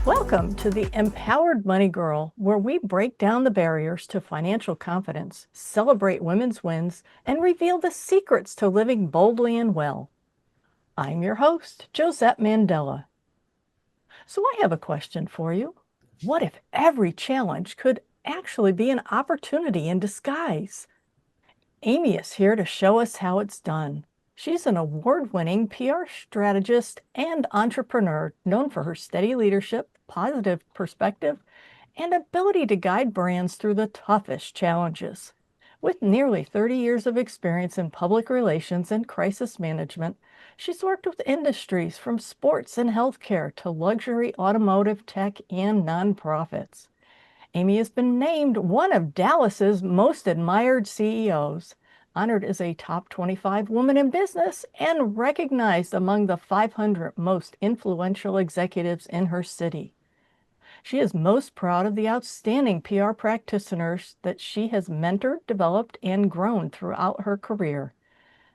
Welcome to the Empowered Money Girl, where we break down the barriers to financial confidence, celebrate women's wins, and reveal the secrets to living boldly and well. I'm your host, Josette Mandela. So I have a question for you. What if every challenge could actually be an opportunity in disguise? Amy is here to show us how it's done. She's an award-winning PR strategist and entrepreneur known for her steady leadership, positive perspective, and ability to guide brands through the toughest challenges. With nearly 30 years of experience in public relations and crisis management, she's worked with industries from sports and healthcare to luxury, automotive, tech, and nonprofits. Amy has been named one of Dallas's most admired CEOs, honored as a top 25 woman in business, and recognized among the 500 most influential executives in her city. She is most proud of the outstanding PR practitioners that she has mentored, developed, and grown throughout her career.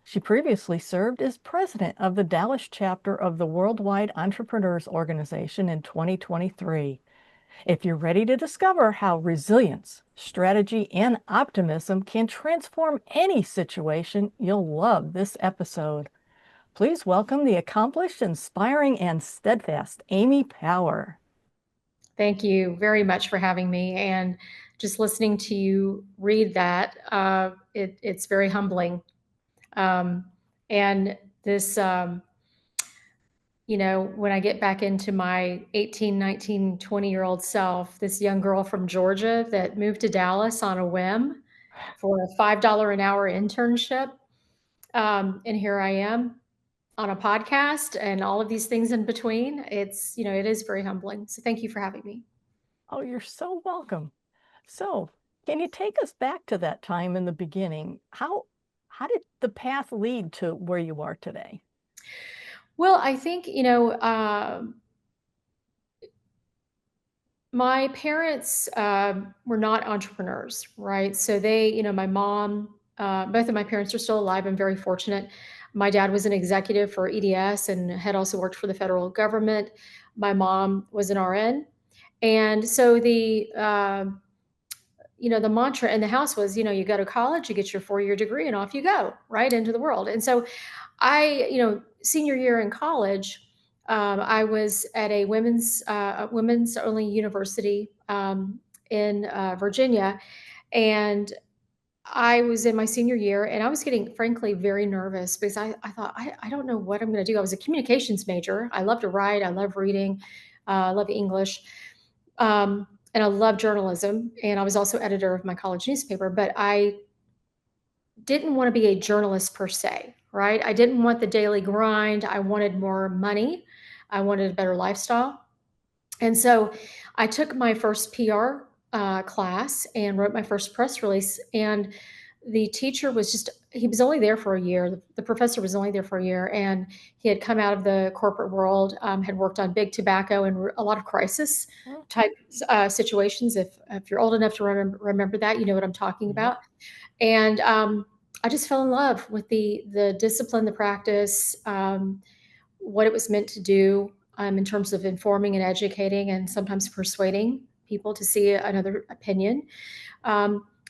She previously served as president of the Dallas chapter of the Worldwide Entrepreneurs Organization in 2023. If you're ready to discover how resilience, strategy, and optimism can transform any situation, you'll love this episode. Please welcome the accomplished, inspiring, and steadfast Amy Power. Thank you very much for having me. And just listening to you read that, it's very humbling. And this, when I get back into my 18, 19, 20-year-old self, this young girl from Georgia that moved to Dallas on a whim for a $5 an hour internship. And here I am on a podcast and all of these things in between. It is very humbling. So thank you for having me. Oh, you're so welcome. So, can you take us back to that time in the beginning? How did the path lead to where you are today? Well, I think, my parents were not entrepreneurs, right? So my mom, both of my parents are still alive. I'm very fortunate. My dad was an executive for EDS and had also worked for the federal government. My mom was an RN. And so the mantra in the house was, you go to college, you get your 4-year degree, and off you go, right into the world. And so senior year in college, I was at a women's only university in Virginia, and I was in my senior year, and I was getting, frankly, very nervous because I thought, I don't know what I'm going to do. I was a communications major. I love to write. I love reading. I love English. And I love journalism. And I was also editor of my college newspaper, but I didn't want to be a journalist per se, right? I didn't want the daily grind. I wanted more money. I wanted a better lifestyle. And so I took my first PR class and wrote my first press release. And the teacher he was only there for a year. The professor was only there for a year. And he had come out of the corporate world, had worked on big tobacco and a lot of crisis type situations. If you're old enough to remember that, you know what I'm talking about. And I just fell in love with the discipline, the practice, what it was meant to do in terms of informing and educating and sometimes persuading people to see another opinion.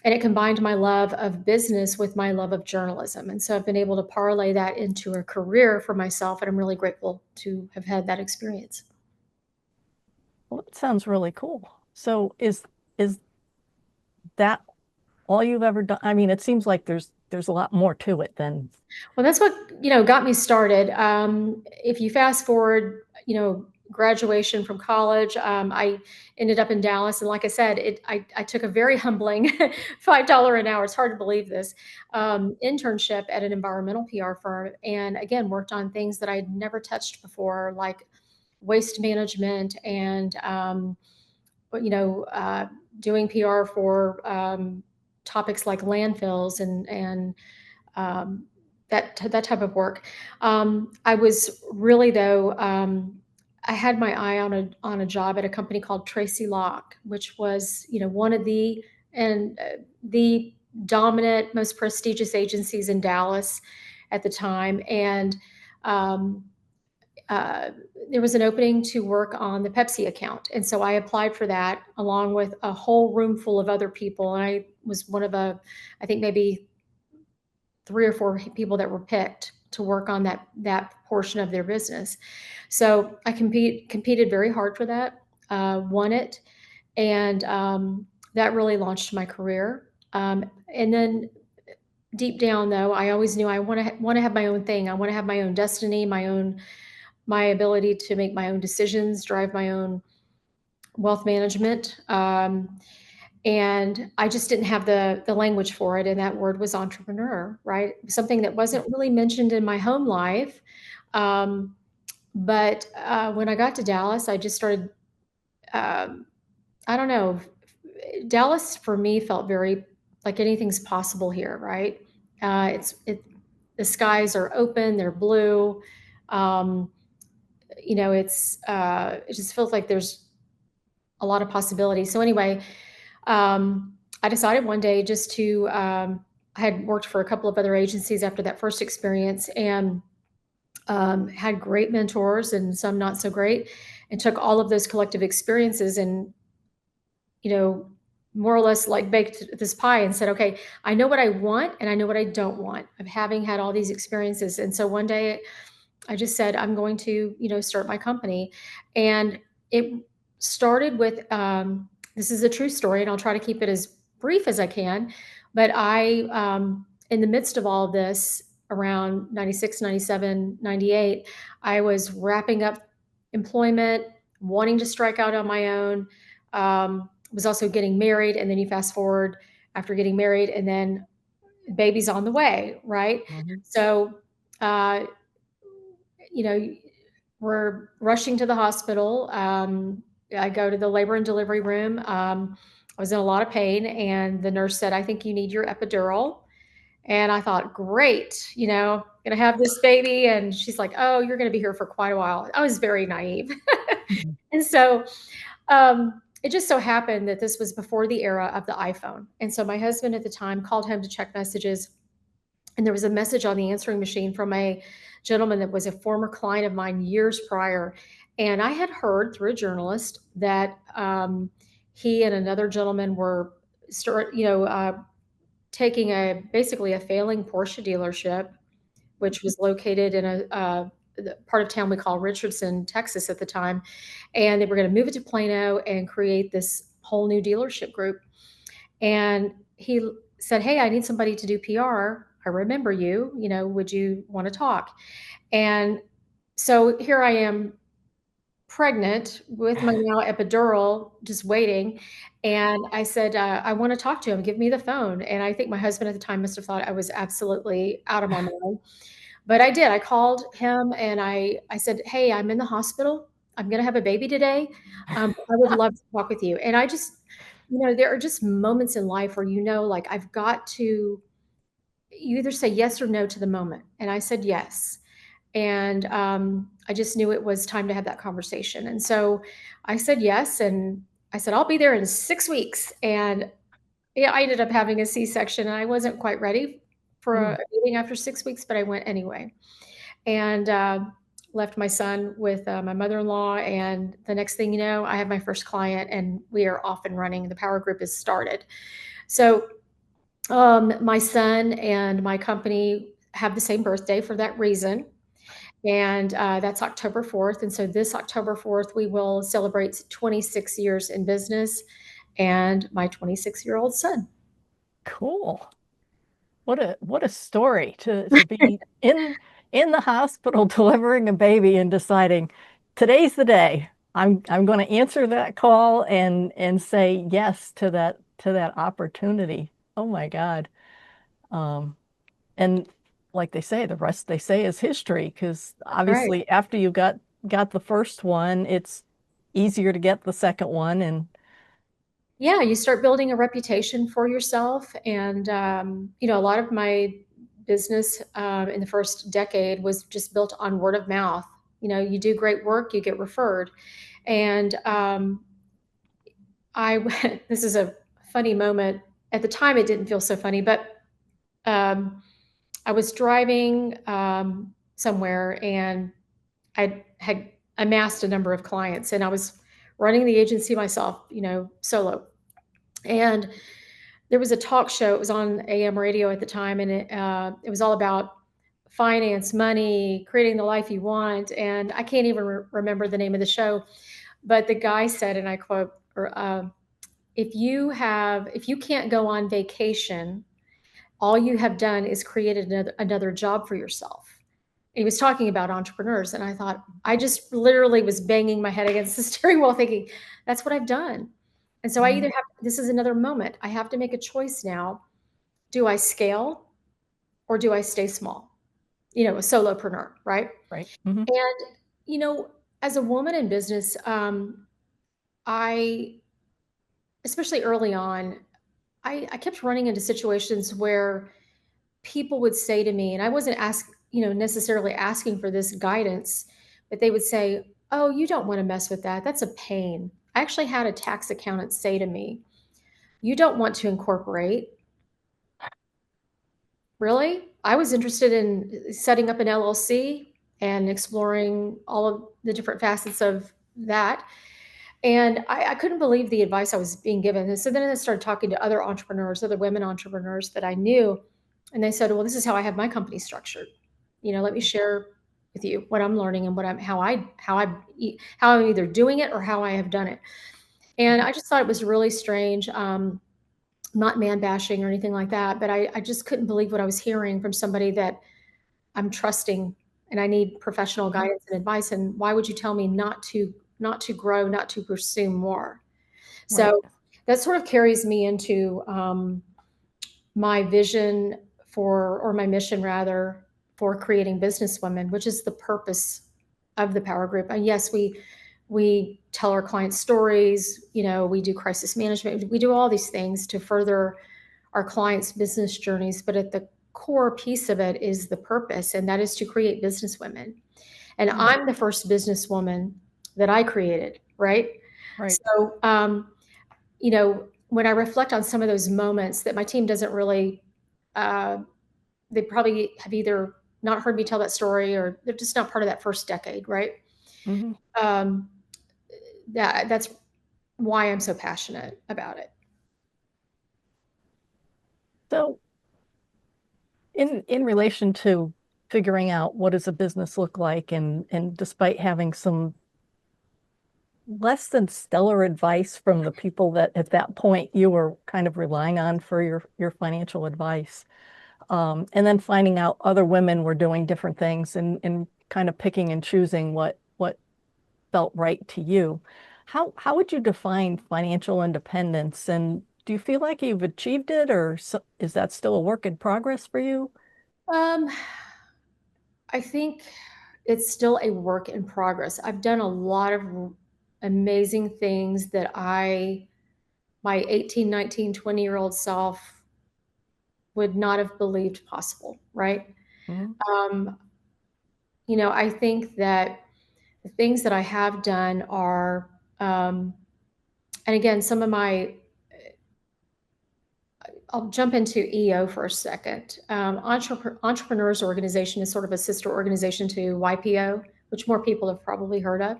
And it combined my love of business with my love of journalism. And so I've been able to parlay that into a career for myself. And I'm really grateful to have had that experience. Well, it sounds really cool. So is that all you've ever done? I mean, it seems like there's a lot more to it than. Well, that's what, got me started. If you fast forward, graduation from college, I ended up in Dallas. And like I said, I took a very humbling $5 an hour, it's hard to believe this, internship at an environmental PR firm. And again, worked on things that I'd never touched before, like waste management and, doing PR for topics like landfills and that type of work. I was really, though, I had my eye on a job at a company called Tracy Locke, which was one of the dominant, most prestigious agencies in Dallas at the time, and um, uh, there was an opening to work on the Pepsi account. And so I applied for that along with a whole room full of other people. And I was one of I think maybe 3 or 4 people that were picked to work on that portion of their business. So I competed very hard for that, won it, and that really launched my career. And then deep down, though, I always knew I want to have my own thing. I want to have my own destiny, my ability to make my own decisions, drive my own wealth management. And I just didn't have the language for it, and that word was entrepreneur, right? Something that wasn't really mentioned in my home life. Um, but when I got to Dallas, I just started. Um, I don't know. Dallas for me felt very like anything's possible here, right? The skies are open, they're blue. Um, it just feels like there's a lot of possibilities. So anyway, I decided one day just to. I had worked for a couple of other agencies after that first experience, and had great mentors and some not so great, and took all of those collective experiences and you know, more or less like baked this pie and said, okay, I know what I want and I know what I don't want of having had all these experiences. And so one day I just said, I'm going to, start my company. And it started with this is a true story, and I'll try to keep it as brief as I can. But in the midst of all of this, around 96, 97, 98, I was wrapping up employment, wanting to strike out on my own. Was also getting married. And then you fast forward after getting married, and then baby's on the way, right? Mhm. So, uh, you know, we're rushing to the hospital. I go to the labor and delivery room. I was in a lot of pain, and the nurse said, I think you need your epidural. And I thought, great, gonna have this baby. And she's like, oh, you're gonna be here for quite a while. I was very naive. Mhm. And so it just so happened that this was before the era of the iPhone. And so my husband at the time called home to check messages, and there was a message on the answering machine from a gentleman that was a former client of mine years prior. And I had heard through a journalist that he and another gentleman were taking basically a failing Porsche dealership, which was located in the part of town we call Richardson, Texas at the time. And they were going to move it to Plano and create this whole new dealership group. And he said, hey, I need somebody to do PR. I remember you, would you want to talk? And so here I am, pregnant with my now epidural, just waiting. And I said, I want to talk to him. Give me the phone. And I think my husband at the time must have thought I was absolutely out of my mind. But I did. I called him and I said, hey, I'm in the hospital. I'm going to have a baby today. I would love to talk with you. And I just, there are just moments in life where, like I've got to, you either say yes or no to the moment. And I said yes. And I just knew it was time to have that conversation. And so I said yes. And I said, I'll be there in 6 weeks. And yeah, I ended up having a C-section, and I wasn't quite ready for a Mm. meeting after 6 weeks, but I went anyway. And left my son with my mother-in-law. And the next thing you know, I have my first client, and we are off and running. The power group is started. So my son and my company have the same birthday for that reason. And that's October 4th. And so this October 4th, we will celebrate 26 years in business and my 26-year-old son. Cool. What a story to be in the hospital delivering a baby and deciding today's the day. I'm going to answer that call and say yes to that opportunity. Oh my God. Um, and like they say, the rest they say is history because That's right. obviously after you got the first one, it's easier to get the second one and Yeah, you start building a reputation for yourself. And, a lot of my business in the first decade was just built on word of mouth. You do great work, you get referred. And this is a funny moment. At the time, it didn't feel so funny, but um, I was driving somewhere, and I had amassed a number of clients, and I was running the agency myself, solo. And there was a talk show. It was on AM radio at the time, and it was all about finance, money, creating the life you want. And I can't even remember the name of the show, but the guy said, and I quote, if you can't go on vacation, all you have done is created another job for yourself. He was talking about entrepreneurs, and I thought, I just literally was banging my head against the steering wheel thinking, that's what I've done. And so I either Mhm. have, this is another moment. I have to make a choice now. Do I scale or do I stay small? A solopreneur, right? Right. Hmm. And, as a woman in business, I, especially early on, I kept running into situations where people would say to me, and I wasn't necessarily asking for this guidance, but they would say, "Oh, you don't want to mess with that. That's a pain." I actually had a tax accountant say to me, "You don't want to incorporate." Really? I was interested in setting up an LLC and exploring all of the different facets of that. And I couldn't believe the advice I was being given. And so then I started talking to other entrepreneurs, other women entrepreneurs that I knew. And they said, well, this is how I have my company structured. Let me share with you what I'm learning and how I'm either doing it or how I have done it. And I just thought it was really strange. Not man bashing or anything like that, but I just couldn't believe what I was hearing from somebody that I'm trusting, and I need professional Hmm. guidance and advice. And why would you tell me not to grow, not to pursue more? Right. So that sort of carries me into my vision or my mission rather, for creating businesswomen, which is the purpose of the Power Group. And yes, we tell our clients stories. We do crisis management. We do all these things to further our clients' business journeys. But at the core piece of it is the purpose, and that is to create businesswomen. And Mm. I'm the first businesswoman that I created, right? Right. So, when I reflect on some of those moments that my team doesn't really, uh, they probably have either not heard me tell that story or they're just not part of that first decade, right? Hmm. Um, that's why I'm so passionate about it. So, in relation to figuring out what does a business look like, and despite having some less than stellar advice from the people that at that point you were kind of relying on for your financial advice, and then finding out other women were doing different things, and kind of picking and choosing what felt right to you. How would you define financial independence? And do you feel like you've achieved it, or is that still a work in progress for you? Um, I think it's still a work in progress. I've done a lot of amazing things that my 18, 19, 20-year-old self would not have believed possible, right? Mhm. Um, I think that the things that I have done are, and again, I'll jump into EO for a second. Entrepreneurs Organization is sort of a sister organization to YPO, which more people have probably heard of.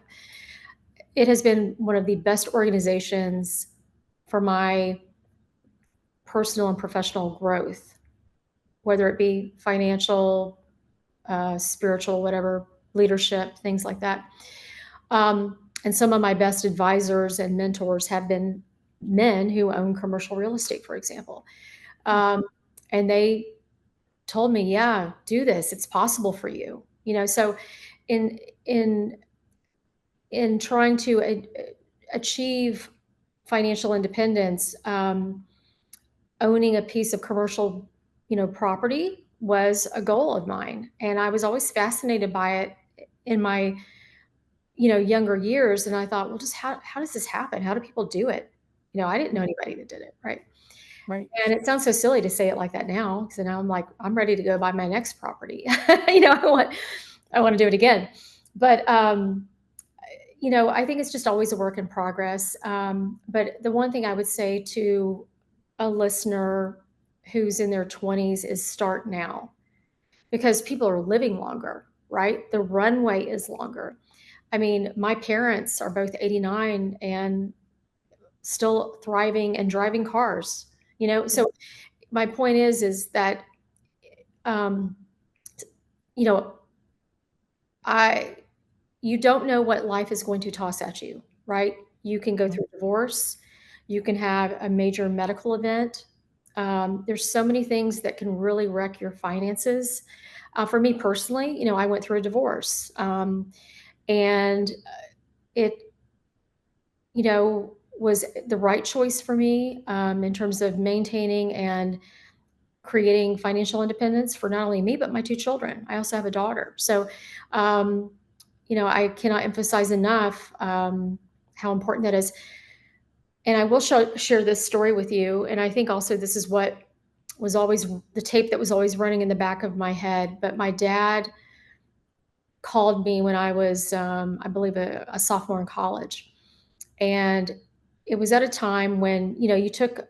It has been one of the best organizations for my personal and professional growth, whether it be financial, spiritual, whatever, leadership, things like that. And some of my best advisors and mentors have been men who own commercial real estate, for example. Um, and they told me, yeah, do this. It's possible for you. So in in in trying to achieve financial independence, owning a piece of commercial, property was a goal of mine, and I was always fascinated by it in my, younger years. And I thought, well, just how does this happen? How do people do it? I didn't know anybody that did it, right? Right. And it sounds so silly to say it like that now, because now I'm like, I'm ready to go buy my next property. I want to do it again. But I think it's just always a work in progress. But the one thing I would say to a listener who's in their 20s is start now, because people are living longer. right? The runway is longer. I mean, my parents are both 89 and still thriving and driving cars, you know? Yep. So my point is that, um, you know, I, you don't know what life is going to toss at you, right? You can go Mhm. through divorce, you can have a major medical event. There's so many things that can really wreck your finances. For me personally, you know, I went through a divorce, and it, you know, was the right choice for me, in terms of maintaining and creating financial independence for not only me but my two children. I also have a daughter, so um, you know, I cannot emphasize enough, how important that is. And I will share this story with you. And I think also this is what was always the tape that was always running in the back of my head. But my dad called me when I was, I believe, a sophomore in college. And it was at a time when, you know,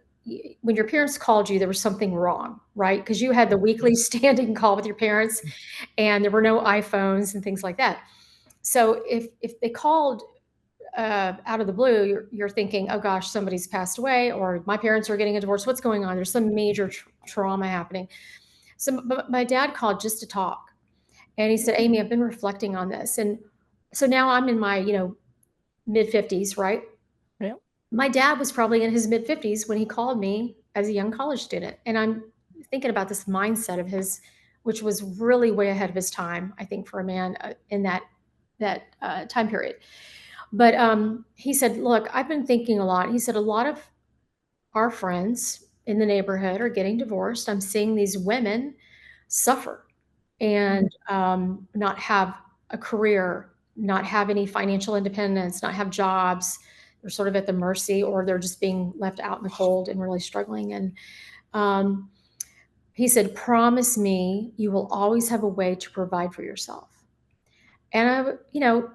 when your parents called you, there was something wrong, right? Because you had the weekly standing call with your parents and there were no iPhones and things like that. So if they called, out of the blue, you're thinking, oh gosh, somebody's passed away, or my parents are getting a divorce. What's going on? There's some major trauma happening. So, but my dad called just to talk, and he said, Amy, I've been reflecting on this, and so now I'm in my, you know, mid 50s, right? Yep. My dad was probably in his mid 50s when he called me as a young college student, and I'm thinking about this mindset of his, which was really way ahead of his time, I think, for a man, in that time period. But he said, look, I've been thinking a lot. He said, a lot of our friends in the neighborhood are getting divorced. I'm seeing these women suffer Mhm. and, not have a career, not have any financial independence, not have jobs. They're sort of at the mercy, or they're just being left out in the cold and really struggling. And um, he said, promise me you will always have a way to provide for yourself. And you know,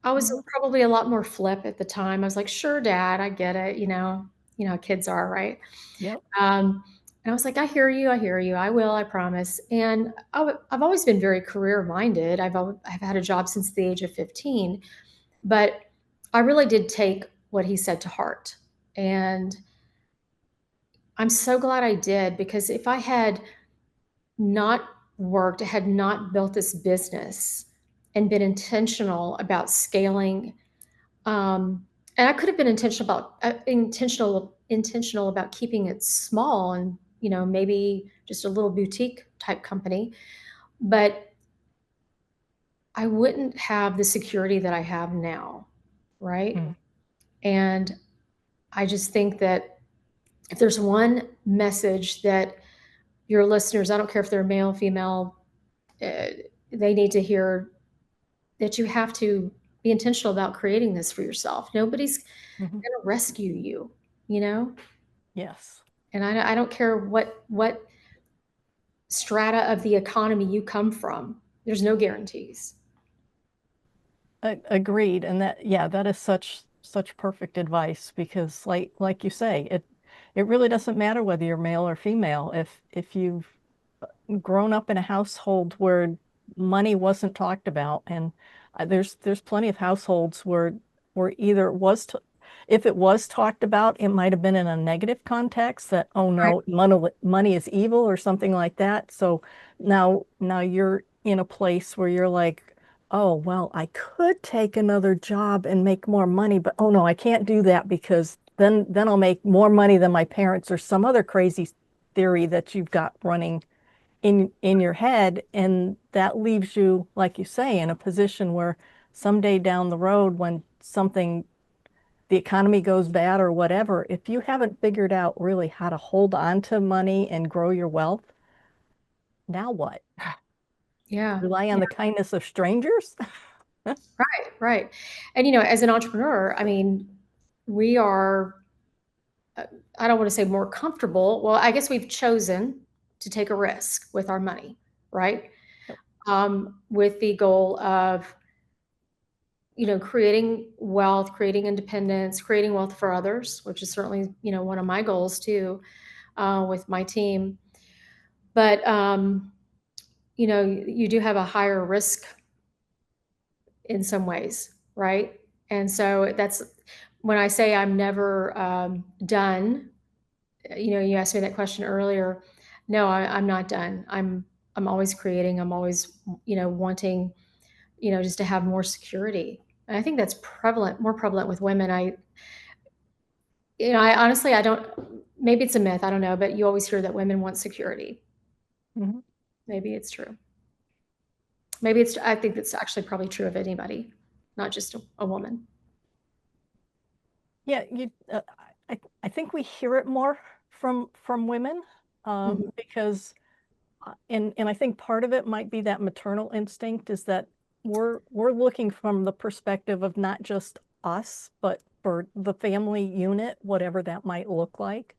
I was Mhm. probably a lot more flip at the time. I was like, "Sure, dad, I get it," you know how kids are, right? Yep. And I was like, "I hear you, I hear you. I will, I promise." And I've always been very career minded. I've had a job since the age of 15, but I really did take what he said to heart. And I'm so glad I did, because if I had not worked, had not built this business and been intentional about scaling. And I could have been intentional about keeping it small and, you know, maybe just a little boutique type company, but I wouldn't have the security that I have now, right? Mhm. And I just think that if there's one message that your listeners, I don't care if they're male, female, uh, they need to hear, that you have to be intentional about creating this for yourself. Nobody's Mhm. gonna rescue you, you know? Yes. And I don't care what strata of the economy you come from. There's no guarantees. Agreed. And that, yeah, that is such perfect advice because like you say, it really doesn't matter whether you're male or female. If you've grown up in a household where money wasn't talked about, and there's plenty of households where either it was if it was talked about, it might have been in a negative context that, oh Right. no, money is evil or something like that. So now you're in a place where you're like, oh well, I could take another job and make more money, but oh no, I can't do that because then I'll make more money than my parents or some other crazy theory that you've got running in your head, and that leaves you, like you say, in a position where someday down the road when something, the economy goes bad or whatever, if you haven't figured out really how to hold on to money and grow your wealth, now what? Yeah. Rely on Yeah. the kindness of strangers? Right. Right. And as an entrepreneur, I mean, we are. uh, I don't want to say more comfortable. Well, I guess we've chosen to take a risk with our money, right? With the goal of, creating wealth, creating independence, creating wealth for others, which is certainly, one of my goals too, with my team. But you do have a higher risk in some ways, right? And so that's when I say I'm never done. You asked me that question earlier. No, I'm not done. I'm always creating. I'm always wanting just to have more security. And I think that's more prevalent with women. I honestly, I don't. Maybe it's a myth. I don't know, but you always hear that women want security. Mhm. Maybe it's true. Maybe it's. I think that's actually probably true of anybody, not just a woman. Yeah, I think we hear it more from women Mhm. because and I think part of it might be that maternal instinct is that we're looking from the perspective of not just us, but for the family unit, whatever that might look like.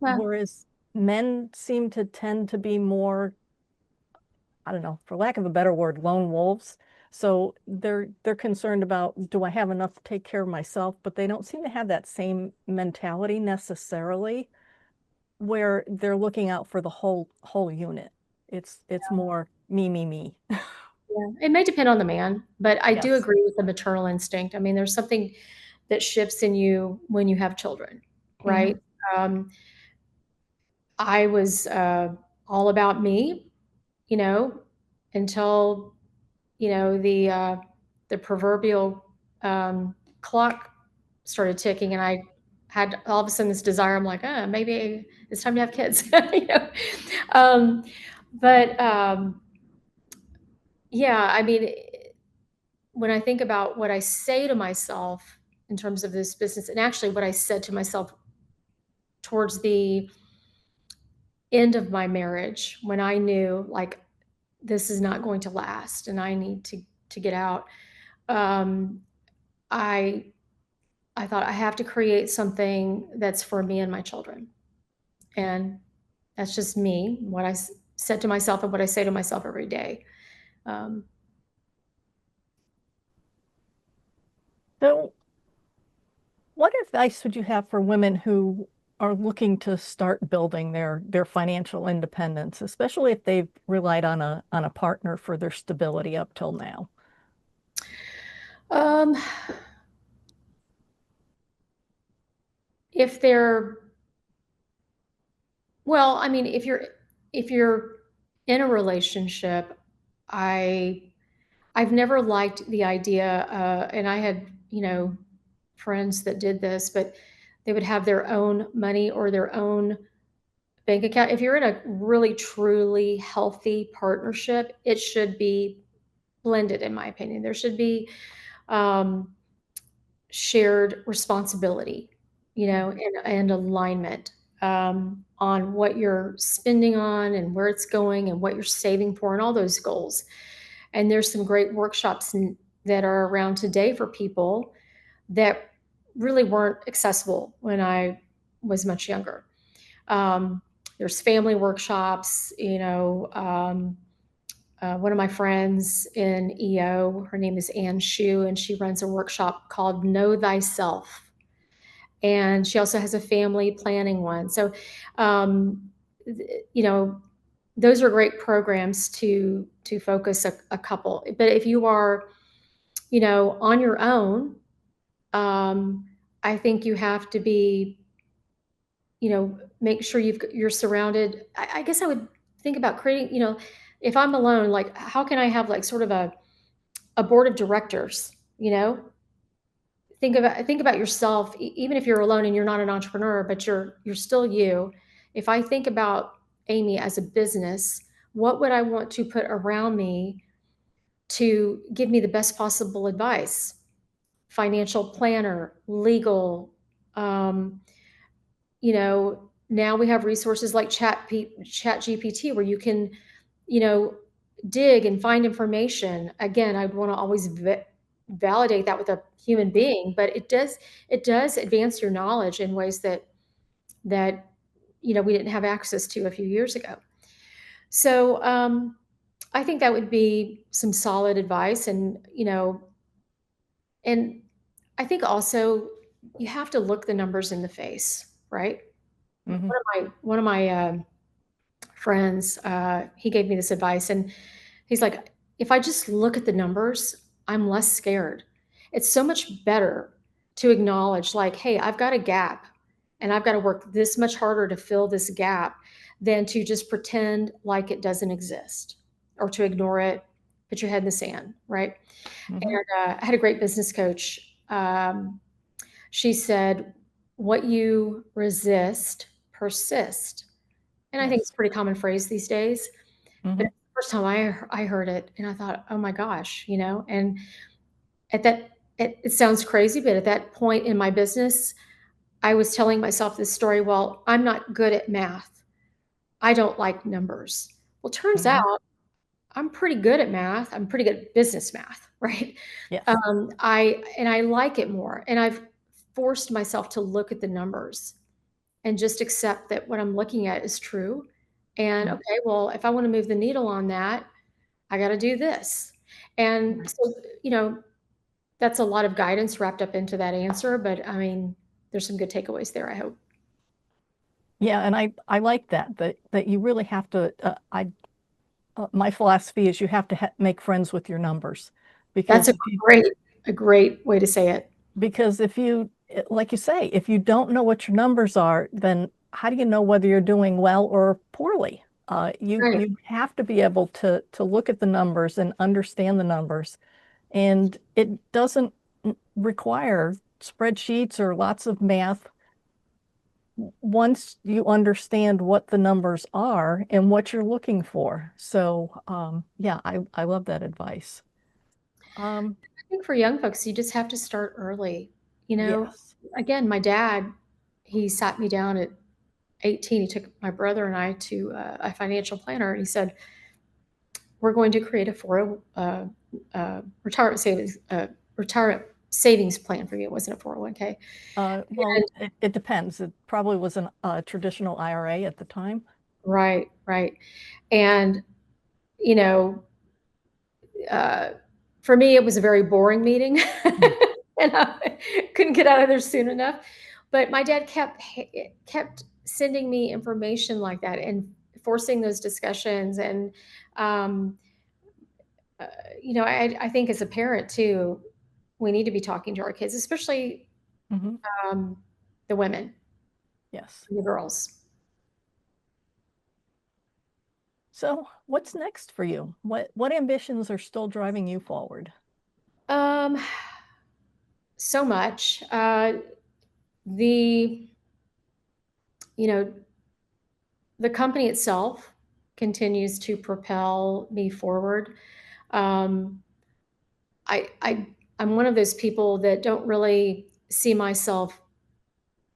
Well, Whereas men seem to tend to be more, I don't know, for lack of a better word, lone wolves. So they're concerned about, do I have enough to take care of myself? But they don't seem to have that same mentality necessarily, where they're looking out for the whole unit. It's more me, me, me. yeah, it may depend on the man, but I do Yes. agree with the maternal instinct. I mean, there's something that shifts in you when you have children, right? Hmm. Um, I was all about me, you know, until the proverbial clock started ticking, and I had all of a sudden this desire. I'm like, maybe it's time to have kids, you know. Um, but yeah, I mean, when I think about what I say to myself in terms of this business, and actually what I said to myself towards the end of my marriage, when I knew like this is not going to last and I need to get out, um, I I thought I have to create something that's for me and my children. And that's just me, what said to myself and what I say to myself every day. Um, So what advice would you have for women who are looking to start building their financial independence, especially if they've relied on a partner for their stability up till now? um, if they're well, I mean, if you're in a relationship, I I've never liked the idea, and I had, friends that did this, but they would have their own money or their own bank account. If you're in a really truly healthy partnership, it should be blended, in my opinion. There should be um, shared responsibility, and alignment on what you're spending on and where it's going and what you're saving for and all those goals. And there's some great workshops that are around today for people that really weren't accessible when I was much younger. Um, there's family workshops, one of my friends in EO, her name is Ann Shu, and she runs a workshop called Know Thyself. And she also has a family planning one. So, um, you know, those are great programs to focus a couple. But if you are, on your own, um, I think you have to be, make sure you're surrounded. I guess I would think about creating, if I'm alone, like how can I have like sort of a board of directors, think about yourself, even if you're alone and you're not an entrepreneur, but you're still you. If I think about Amy as a business, what would I want to put around me to give me the best possible advice? Financial planner, legal, um, now we have resources like chat GPT where you can, you know, dig and find information. Again, I'd want to always validate that with a human being, but it does advance your knowledge in ways that we didn't have access to a few years ago. So I think that would be some solid advice, and I think also you have to look the numbers in the face, right? Hmm. One of my friends, he gave me this advice, and he's like, if I just look at the numbers, I'm less scared. It's so much better to acknowledge, like, hey, I've got a gap and I've got to work this much harder to fill this gap than to just pretend like it doesn't exist or to ignore it, put your head in the sand, right? Hmm. And I had a great business coach. She said, what you resist persist. And I think it's Yes. a pretty common phrase these days. But Hmm. the first time I heard it, and I thought, oh my gosh, and at that, it sounds crazy, but at that point in my business, I was telling myself this story. Well, I'm not good at math. I don't like numbers. Well, turns Hmm. out I'm pretty good at math. I'm pretty good at business math, right? Yes. I like it more, and I've forced myself to look at the numbers and just accept that what I'm looking at is true. And Mhm. okay, well, if I want to move the needle on that, I got to do this. And Right. so, that's a lot of guidance wrapped up into that answer, but I mean, there's some good takeaways there, I hope. Yeah, and I like that you really have to. My philosophy is you have to make friends with your numbers, That's because if you a great way to say it. because if you like you say, if you don't know what your numbers are, then how do you know whether you're doing well or poorly? Right. You have to be able to look at the numbers and understand the numbers, and it doesn't require spreadsheets or lots of math. Once you understand what the numbers are and what you're looking for. So, yeah, I love that advice. Um, I think for young folks, you just have to start early. You know, yes. again, my dad, he sat me down at 18. He took my brother and I to a financial planner, and he said, "We're going to create a retirement savings plan for you." It wasn't a 401k. Well, And it depends. It probably was a traditional IRA at the time. right, right. And you know, uh, for me, it was a very boring meeting, Mm. and I couldn't get out of there soon enough. But my dad kept sending me information like that and forcing those discussions. And um, uh, I think as a parent too, we need to be talking to our kids, especially Hmm. um, the women, Yes. the girls. So, what's next for you? What ambitions are still driving you forward? Um, so much. The you know the company itself continues to propel me forward. Um, I I'm one of those people that don't really see myself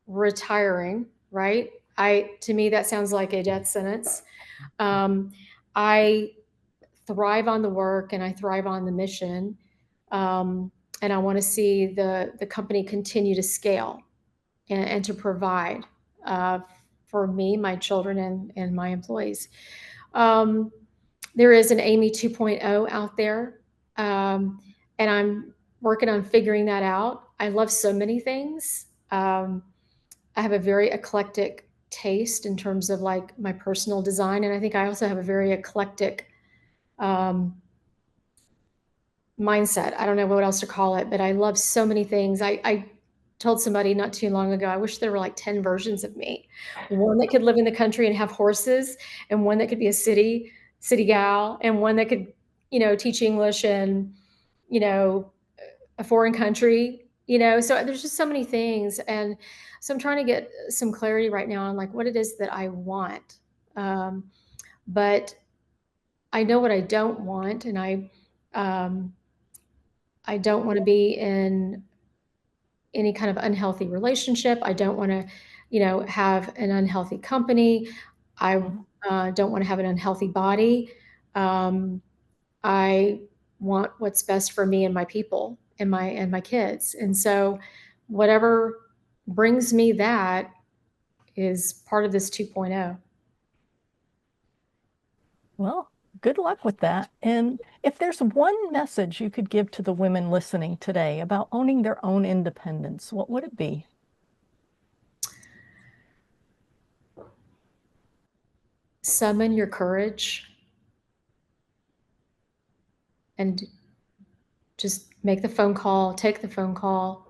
retiring, right? I To me that sounds like a death sentence. Um, I thrive on the work and I thrive on the mission. Um, and I want to see the company continue to scale and to provide uh, for me, my children, and my employees. Um, there is an Amy 2.0 out there, and I'm working on figuring that out. I love so many things. I have a very eclectic taste in terms of like my personal design, and I think I also have a very eclectic um, mindset. I don't know what else to call it, but I love so many things. I told somebody not too long ago, I wish there were like 10 versions of me. One that could live in the country and have horses, and one that could be a city gal, and one that could, teach English in, you know, a foreign country, So there's just so many things. And so I'm trying to get some clarity right now on like what it is that I want. Um, but I know what I don't want, and um, I don't want to be in any kind of unhealthy relationship. I don't want to, have an unhealthy company. I Mhm. don't want to have an unhealthy body. Um, I want what's best for me and my people and my kids. And so, whatever brings me that is part of this 2.0. Well, good luck with that. And if there's one message you could give to the women listening today about owning their own independence, what would it be? Summon your courage and Just make the phone call, take the phone call,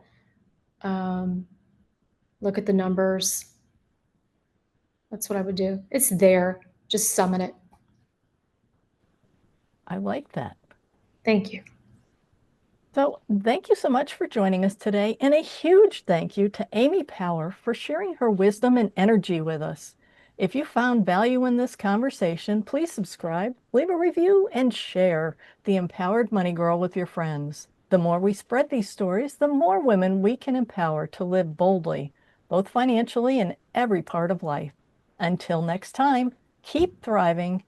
look at the numbers. That's what I would do. It's there. Just summon it. I like that. Thank you. So, thank you so much for joining us today, and a huge thank you to Amy Power for sharing her wisdom and energy with us. If you found value in this conversation, please subscribe, leave a review, and share the Empowered Money Girl with your friends. The more we spread these stories, the more women we can empower to live boldly, both financially and every part of life. Until next time, keep thriving.